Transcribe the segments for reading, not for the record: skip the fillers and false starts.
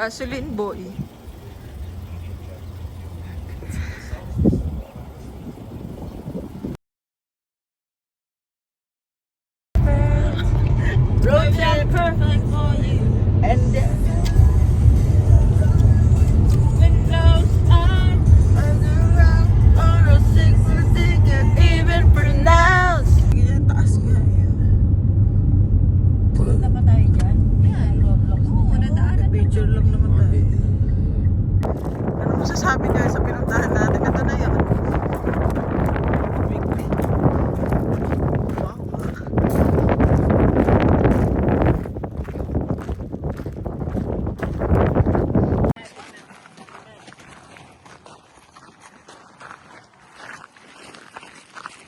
Gasoline boy. Roads are perfect for you. And Windows are underground on a secret they can even pronounce. Yan, taas nga yun. Punta pa tayo dyan. Yan, Roblox. Oo, nadaanan. Picture lang naman tayo. Ano masasabi niyo sa pinuntahan natin? Ito na yun. Wow.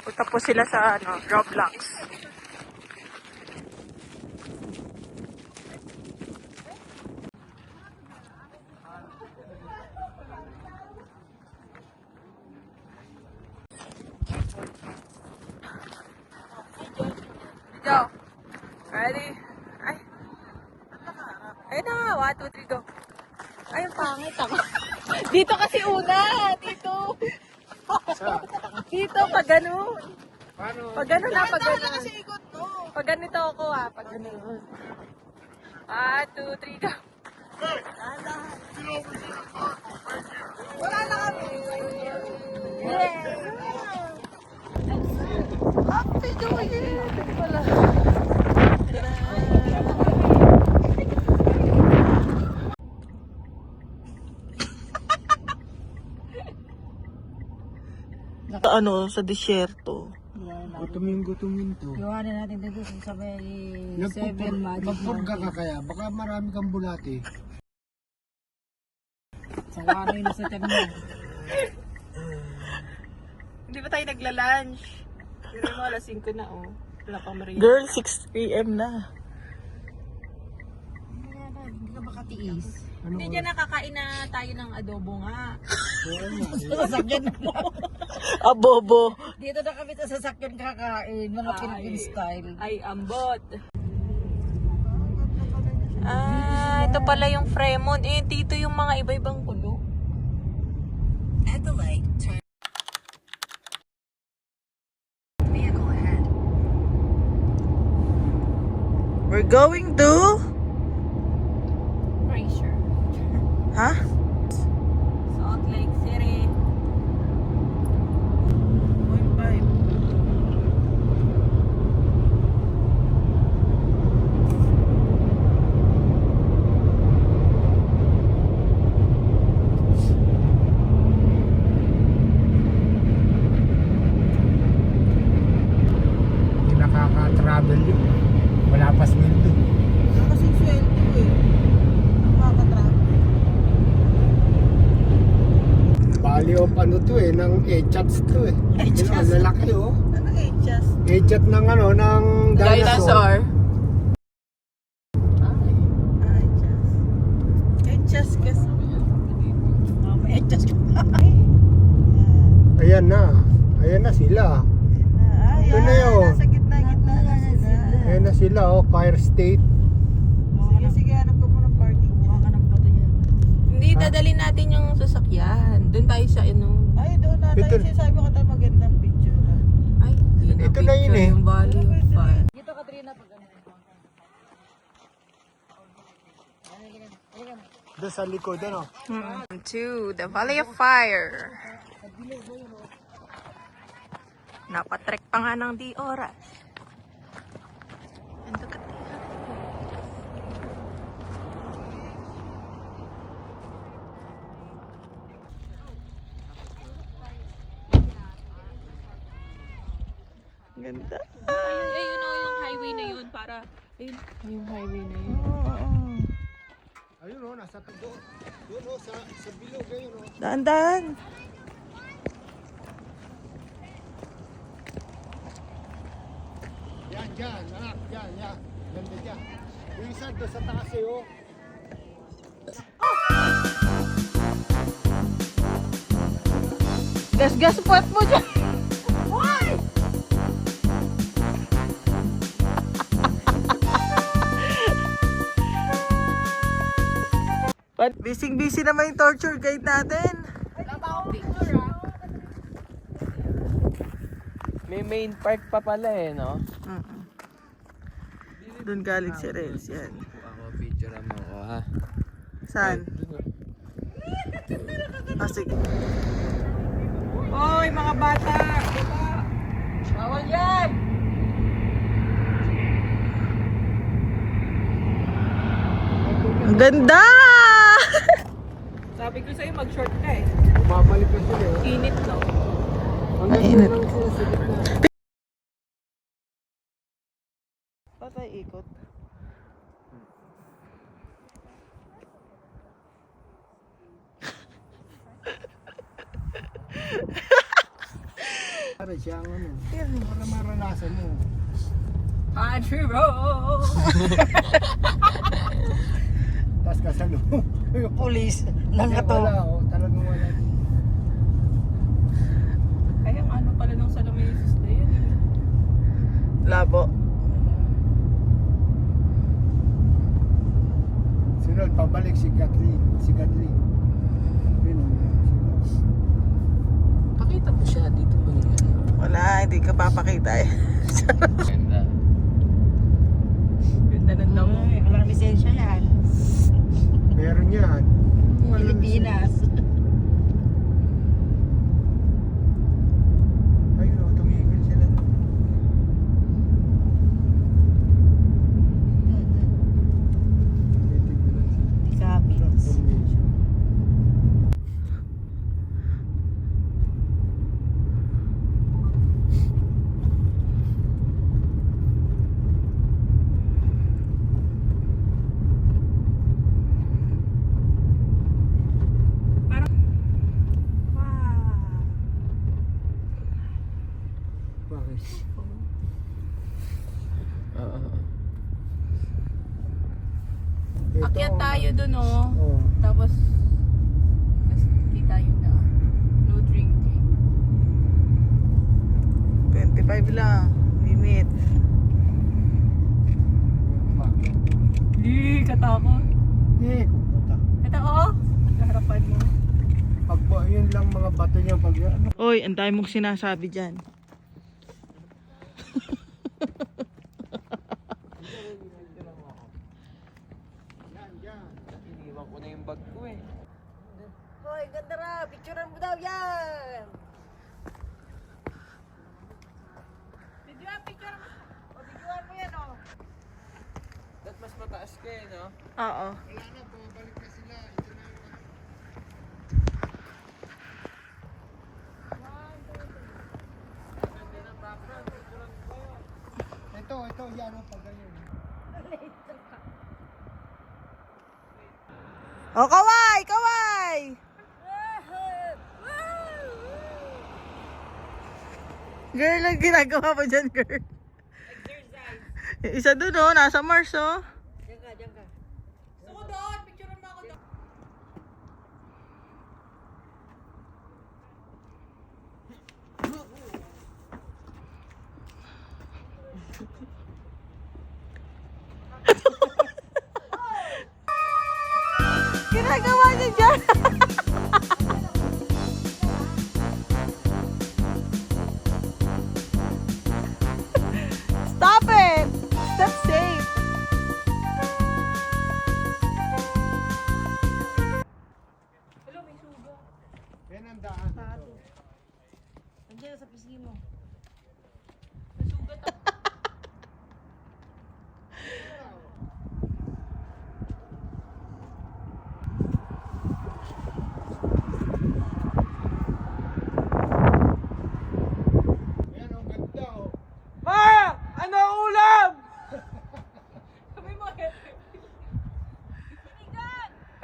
Punta po sila sa Roblox. Go. Ready? Ay. Ayun na nga. 1, 2, 3, go. Ay, ang pangit ako. Dito kasi una. Dito. Dito, pag gano'n. Pag gano'n na, pag gano'n. Pag ganito ako pag gano'n. 1, 2, 3, go. Wala na kami. Yeah. Happy New Year! Wala. Sa disyerto. Gutumin to. Iwanan natin dito sa may 7 Magic Magpurga ka Mountain. kaya, baka marami kang bulati. Sa wari na sa tiyan mo. Hindi ba tayo nagla-lunch? Hindi mo, alas 5 na Wala pang merienda. Girl, 6 p.m. na. Hindi ka makatiis. Hindi dyan nakakain na tayo ng adobo nga. Sasakyan na. Abobo. Dito na kami sa sasakyan kakain. Mga Philippine style. Ay, ambot. Ito pala yung Fremont. Dito yung mga iba-ibang kulo. At the light, turn vehicle ahead. We're going to... Fraser. Ha? Salt Lake City. 0.5. Hindi nakaka-travel yun. Wala pa sweldo. Wala kasing sweldo Nakaka-traffic. Bali of ano to ng echats to Echats? Ang lalaki Ano just? Echat ng ng dinosaur. Just kasi. May adjust ka pa. Ayan na sila. Ito na yun. Nasa gitna na sila. Ayan na sila Fire State. Sige, hanap ka muna ng parking niya. Mukha ka ng pato yan. Hindi, dadalhin natin yung sasakyan. Doon tayo sa Ay, doon na tayo. Ito- Sinasabi ko tayo magandang picture. Ay, Ito na yun yung value of fire. Dito Katrina pag ganun. Doon sa likod To the Valley of Fire. Napatrek pa nga ng di oras. Ando ka tiyan. Ganda. Ayun yung highway na yun para yung highway na yun. Ayun nasa doon. Doon sa bilog ayun Daan-daan. Yan, anak, yan. Ganda dyan. Yung isa doon sa taas Gas-gas pot mo dyan. Busy naman yung torture guide natin. May main park pa pala eh, no? Doon galing si Renz yan. Ako, picture mo ko, ha? Saan? Ah, sige. Hoy, mga bata! Bawal yan! Ang ganda! Sabi ko sa'yo, mag-short ka eh. Bumabalik pa sila eh. Init no? Mainit. Lang sila sa gitna. Patay ikot. Para siyang ano. Para maranasan mo. Country road! Tapos kasalubong. Police. Wala Nangato. oh. Talagang wala. Ay, ang ano pala nung Salamesis na yun eh. Labo. Sunod, pabalik si Kathleen. Si Kathleen. Yun, Pakita mo siya dito ba yun? Wala, hindi ka papakita eh. Ganda. Ganda ng damo. Ay, walang lisensya yan. meron yan. Pilipinas. Ayun o, tumigil sila. Ikabits. Bakit? Oo. Akyat tayo dun oh. Oo. Tapos, mas kita yun na no drinking. 25 lang. Limit. Bakit? Di, katakot. Hindi, pupunta. Ito oh. Sa harapan mo. Pag yun lang mga bato niya pag ano. Oy, ang dami mong sinasabi dyan. Iniwan ko na yung bag ko eh. Hoy, ganda ra. Picturean mo daw yan. Videoan mo yan oh. Ba't mas mataas ka eh, no? Oo. Wala na, bumabalik na sila. Ito na yung ito, yan o, pag ganyan. Oh, kaway! Kaway! Girl, ang ginagawa mo dyan, girl? Exercise. Yung isa doon, oh, nasa Mars, oh. Diyan ka, diyan ka. Gusto ko doon, picturean mo ako doon. Ginagawa niya dyan. Stop it! That's safe. Yan ang daan. Nandiyan sa pisngi mo. Yan ang ganda o. Ma! Ano ang ulam?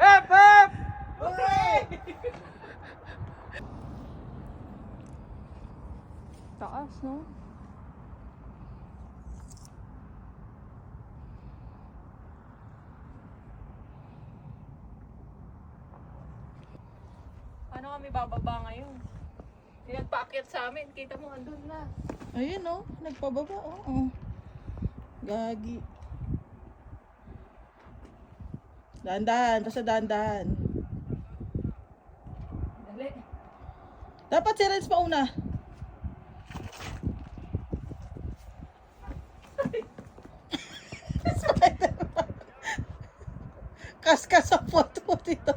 Hep! Hep! Taas, no? Paano kami bababa ngayon? Pinagpaakyat sa amin. Kita mo, andun na. Ayun, oh. Nagpababa, oh. Gagi. Dahan-dahan, basta dahan-dahan. Dapat si Renz pauna. Spider-Man. Kaskas ang photo mo dito.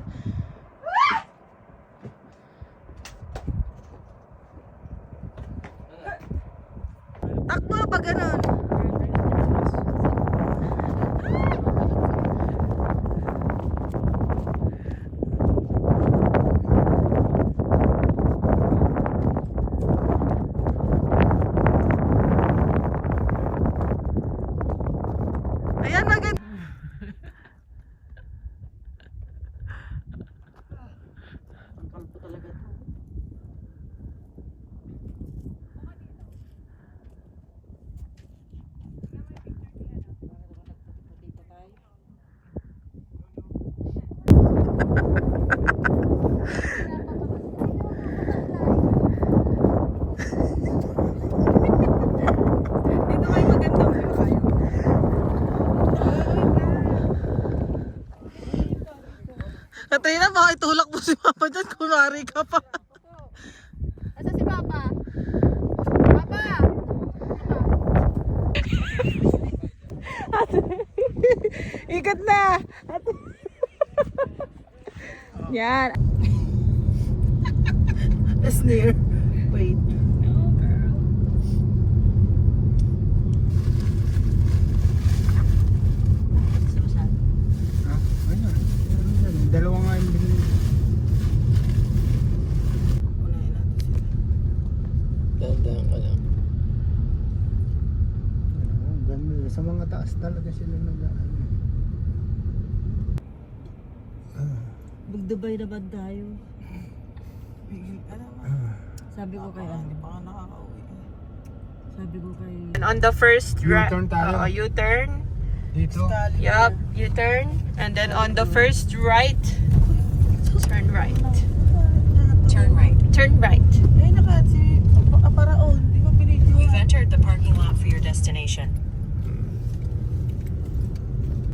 Takbo pag ganun. Ayan, maganda. Dito kayo maganda. Katrina, baka itulak mo si Papa dyan. Kunwari ka pa. Asa si Papa? Papa! Ikat na. Yan. That's near. Wait. Ah, ayun. Dalawa nga yung binili. Dahan-dahan ka lang. Oo, ganun. Sa mga taas talaga sila nag-ano. Mag-Dubai naman tayo. Sabi ko kay ano. Baka nakakauwi. Sabi ko kay... On the first U-turn tayo. U-turn. Dito. Yup, U-turn. And then on the first right, turn right. Turn right. Turn right. Eh, si Aparaon. Di ba pinidyo? You've entered the parking lot for your destination.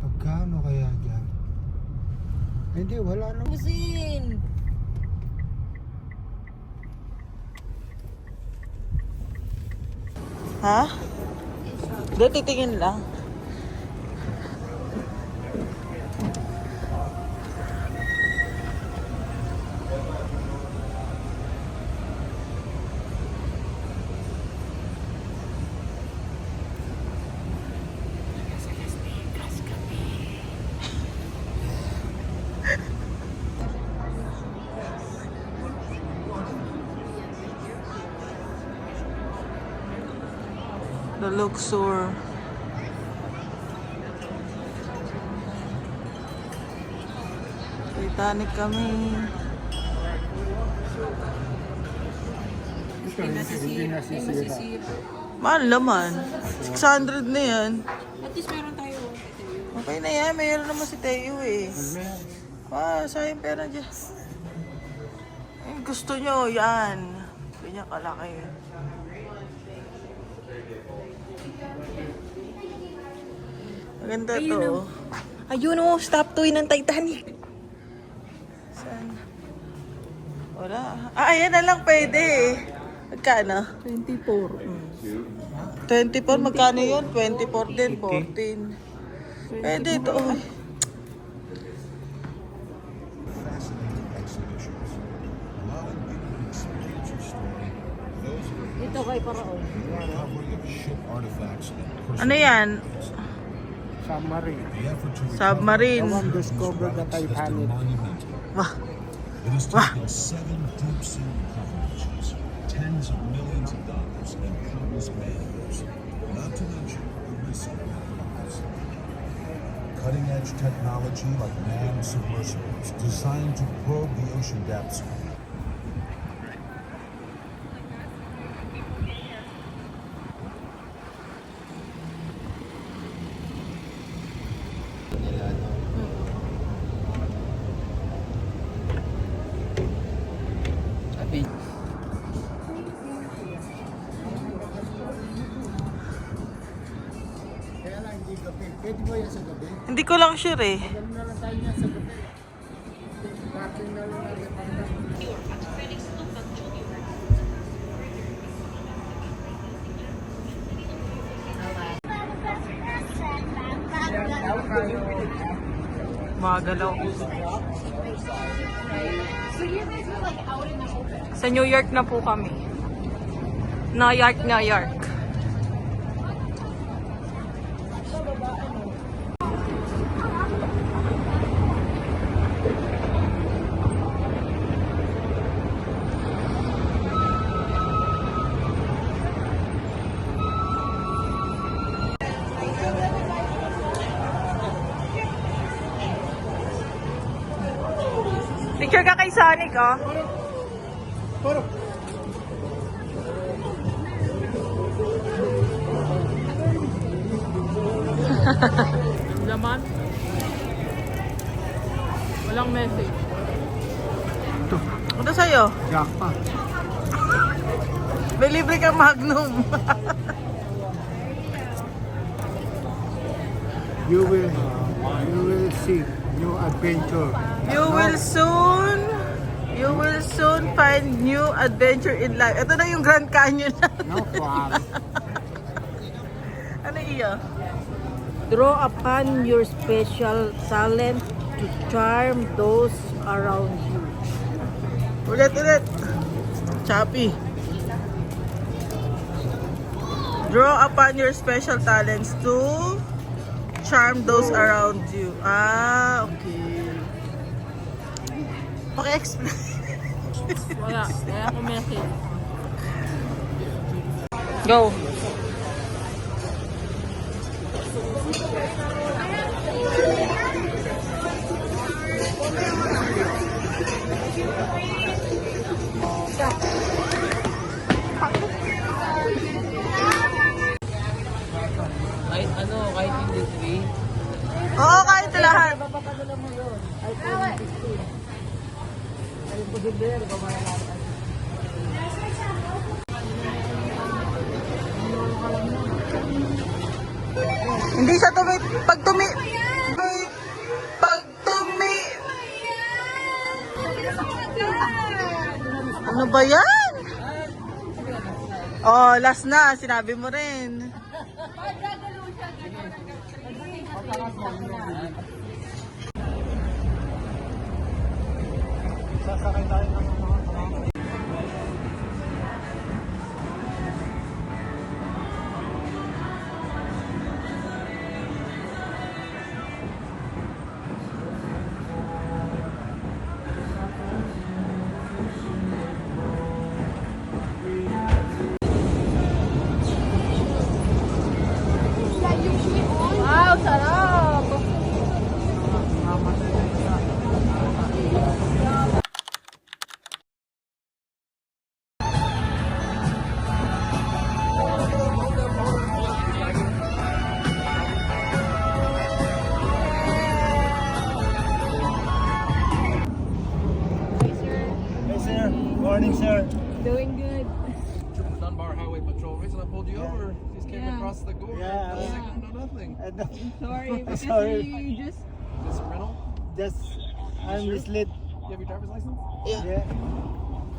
Pagkano kaya dyan? Hindi, wala na. Pusin! Ha? Hindi, titingin lang. The Luxor. Titanic kami. Hindi nasisira. Mahal naman. 600 na yan. At least meron tayo. Okay na yan. Mayroon naman si Teo eh. Sayang pera dyan. Gusto nyo, yan. Ganyan kalaki. Maganda to. Ayun o, stop toy ng Titanic. Saan? Wala. Ayan na lang pwede. Magkano? 24. 24, magkano yun? 24 din, 14. Pwede ito. Oh. Ito kay Paraon. Ano yan? Submarine. Submarine. The one discovered the Titanic. Wah. It has Wow. taken 7 deep-sea recovery missions, tens of millions of dollars, and countless man-hours, not to mention the risk of their lives. Cutting-edge technology like manned submersibles designed to probe the ocean depths. Kaya lang hindi ka Pwede ba yan sa gabi? Hindi ko lang sure eh. Ganun na lang tayo niya sa gabi. Parking na lang natin. Magalaw. Sa New York na po kami. New York, New York. Picture ka kay Sonic, oh. Puro. Laman. Walang message. Ito sa'yo. Jackpot. May libre kang Magnum. You will see new adventure. You will soon find new adventure in life. Ito na yung Grand Canyon. No problem. Ano iyo? Draw upon your special talent to charm those around you. Ulit. Choppy. Draw upon your special talents to charm those around you. Ah, okay. Paki-explain. Wala. Kaya ako message. Go. Kahit industry. Oo, kahit lahat. Hindi siya pag tumi, ano ba yan? Oh, last na, sinabi mo rin. Sasakay tayo ng mga Wow, sarap! Hey sir, morning sir. Doing good. Dunbar Highway Patrol race and I pulled you over. You just came across the gore. Yeah. No signal, no nothing. Sorry, because Sorry. you just... This rental? Just, I'm misled. You have your driver's license? Yeah.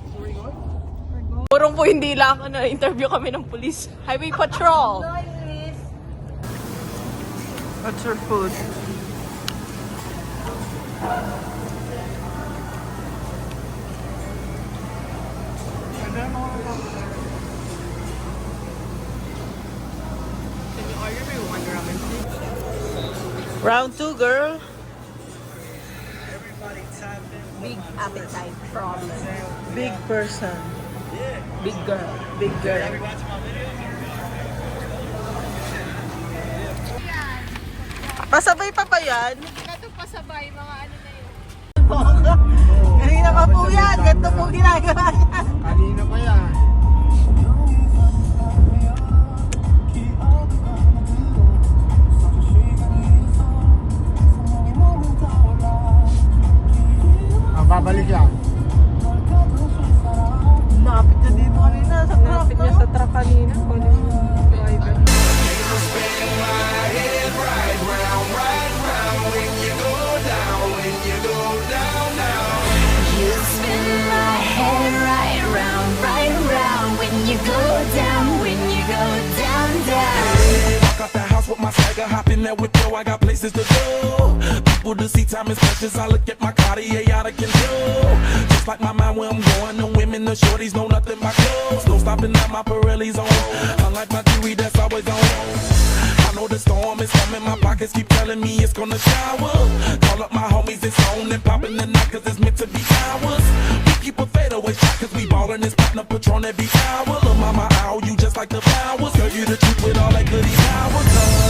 So where are you going? Purong po hindi lang ako na-interview kami ng police. Highway Patrol. What's your food? Round 2, girl. Big appetite problem. Big person. Big girl. Big girl. Pasabay pa yan? Hindi ka ito pasabay, mga ano na yun. Kanina pa po yan. Ganito po ginagawa niya. Kanina pa yan. Babalik yan. Napit na dito kanina sa truck. Napit niya sa truck kanina. Kung ano yung driver. Right my swagger, hop in that whip, yo, I got places to go. People to see, time is precious. I look at my Cartier out of control. Just like my mind where I'm going, the women, the shorties know nothing but clothes. No stopping at my Pirelli's on. Unlike my jewelry that's always on. I know the storm is coming, my pockets keep telling me it's gonna shower. Call up my homies, it's on and popping the night cause it's meant to be ours. We keep a fadeaway shot cause we ballin' this platinum Patron every hour. Lil' mama, ow, you just like the flowers. Girl, you the truth with all that goody power.